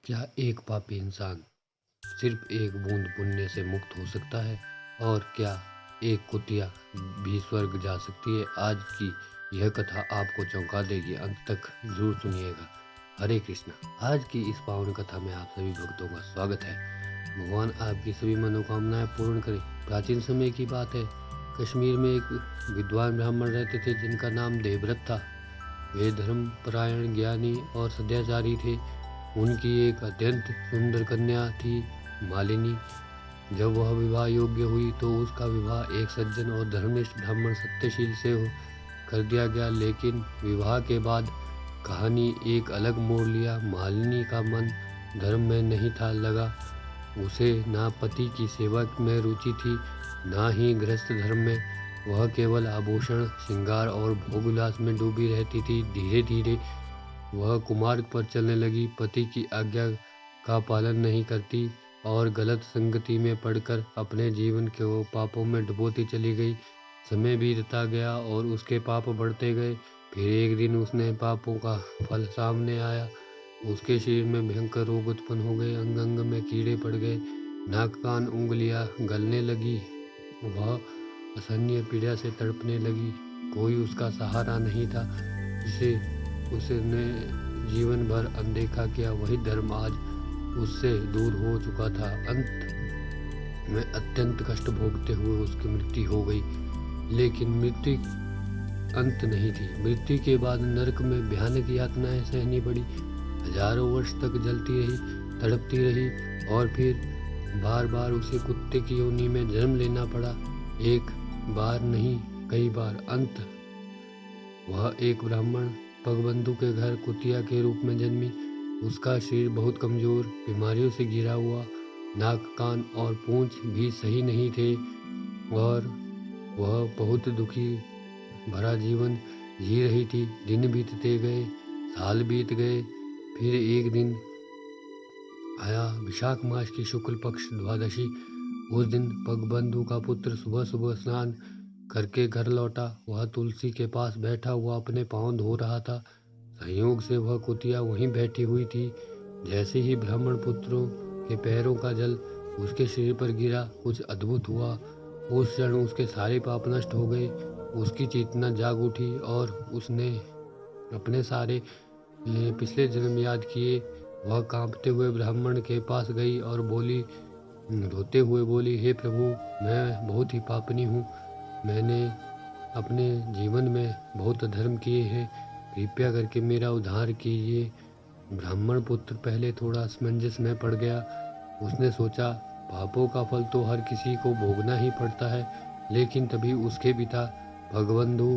क्या एक पापी इंसान सिर्फ एक बूंद पुण्य से मुक्त हो सकता है? और क्या एक कुतिया भी स्वर्ग जा सकती है? आज की यह कथा आपको चौंका देगी। अंत तक जरूर सुनिएगा। हरे कृष्णा। आज की इस पावन कथा में आप सभी भक्तों का स्वागत है। भगवान आपकी सभी मनोकामनाएं पूर्ण करें। प्राचीन समय की बात है। कश्मीर में एक विद्वान ब्राह्मण रहते थे जिनका नाम देवव्रत था। वे धर्मपरायण, ज्ञानी और सदाचारी थे। उनकी एक अत्यंत सुंदर कन्या थी, मालिनी। जब वह विवाह योग्य हुई तो उसका विवाह एक सज्जन और धर्मनिष्ठ ब्राह्मण सत्यशील से कर दिया गया। लेकिन विवाह के बाद कहानी एक अलग मोड़ लिया। मालिनी का मन धर्म में नहीं था लगा। उसे ना पति की सेवा में रुचि थी, ना ही गृहस्थ धर्म में। वह केवल आभूषण, श्रृंगार और भोगविलास में डूबी रहती थी। धीरे धीरे वह कुमार्ग पर चलने लगी, पति की आज्ञा का पालन नहीं करती और गलत संगति में पड़कर अपने जीवन को पापों में डुबोती चली गई। समय बीतता गया और उसके पाप बढ़ते गए। फिर एक दिन उसने पापों का फल सामने आया। उसके शरीर में भयंकर रोग उत्पन्न हो गए, अंग अंग में कीड़े पड़ गए, नाक कान उंगलियां गलने लगी। वह असहनीय पीड़ा से तड़पने लगी। कोई उसका सहारा नहीं था, जिसे उसने जीवन भर अनदेखा किया। वही धर्म आज उससे दूर हो चुका था। अंत में अत्यंत कष्ट भोगते हुए उसकी मृत्यु हो गई। लेकिन मृत्यु अंत नहीं थी। मृत्यु के बाद नरक में भयानक यातनाएं सहनी पड़ी। हजारों वर्ष तक जलती रही, तड़पती रही और फिर बार बार उसे कुत्ते की योनि में जन्म लेना पड़ा। एक बार नहीं, कई बार। अंत वह एक ब्राह्मण पगबंधु के घर कुतिया के रूप में जन्मी। उसका शरीर बहुत कमजोर, बीमारियों से घिरा हुआ, नाक, कान और पूंछ भी सही नहीं थे और वह बहुत दुखी भरा जीवन जी रही थी। दिन बीतते गए, साल बीत गए। फिर एक दिन आया, विशाख मास की शुक्ल पक्ष द्वादशी। उस दिन पगबंधु का पुत्र सुबह सुबह स्नान करके घर लौटा। वह तुलसी के पास बैठा हुआ अपने पांव धो रहा था। संयोग से वह कुतिया वहीं बैठी हुई थी। जैसे ही ब्राह्मण पुत्रों के पैरों का जल उसके शरीर पर गिरा, कुछ अद्भुत हुआ। उस क्षण उसके सारे पाप नष्ट हो गए। उसकी चेतना जाग उठी और उसने अपने सारे पिछले जन्म याद किए। वह कांपते हुए ब्राह्मण के पास गई और बोली, रोते हुए बोली, हे प्रभु, मैं बहुत ही पापनी हूँ। मैंने अपने जीवन में बहुत धर्म किए हैं, कृपया करके मेरा उद्धार कीजिए। ब्राह्मण पुत्र पहले थोड़ा असमंजस में पड़ गया। उसने सोचा, पापों का फल तो हर किसी को भोगना ही पड़ता है। लेकिन तभी उसके पिता पगबंधु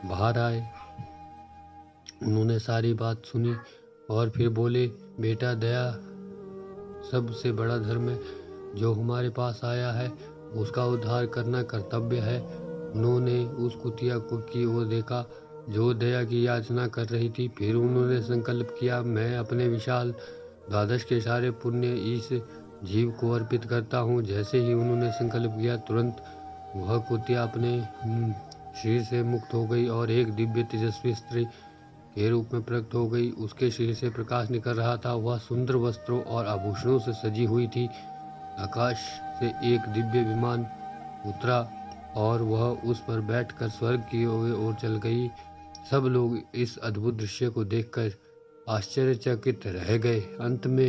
बाहर आए। उन्होंने सारी बात सुनी और फिर बोले, बेटा, दया सबसे बड़ा धर्म है। जो हमारे पास आया है उसका उद्धार करना कर्तव्य है। उन्होंने उस कुतिया को की ओर देखा जो दया की याचना कर रही थी। फिर उन्होंने संकल्प किया, मैं अपने विशाल द्वादश के सारे पुण्य इस जीव को अर्पित करता हूँ। जैसे ही उन्होंने संकल्प किया, तुरंत वह कुतिया अपने शरीर से मुक्त हो गई और एक दिव्य तेजस्वी स्त्री के रूप में प्रकट हो गई। उसके शरीर से प्रकाश निकल रहा था। वह सुंदर वस्त्रों और आभूषणों से सजी हुई थी। आकाश से एक दिव्य विमान उतरा और वह उस पर बैठकर स्वर्ग की ओर चल गई। सब लोग इस अद्भुत दृश्य को देखकर आश्चर्यचकित रह गए। अंत में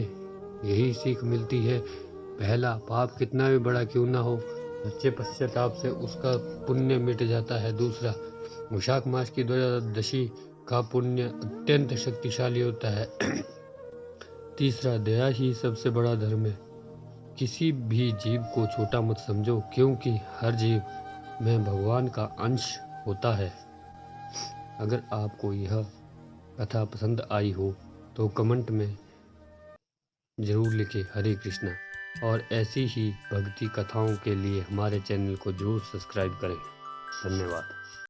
यही सीख मिलती है, पहला पाप कितना भी बड़ा क्यों ना हो, सच्चे पश्चाताप से उसका पुण्य मिट जाता है। दूसरा, विशाख मास की द्वादशी का पुण्य अत्यंत शक्तिशाली होता है। तीसरा, दया ही सबसे बड़ा धर्म है। किसी भी जीव को छोटा मत समझो, क्योंकि हर जीव में भगवान का अंश होता है। अगर आपको यह कथा पसंद आई हो तो कमेंट में जरूर लिखें हरे कृष्णा। और ऐसी ही भक्ति कथाओं के लिए हमारे चैनल को जरूर सब्सक्राइब करें। धन्यवाद।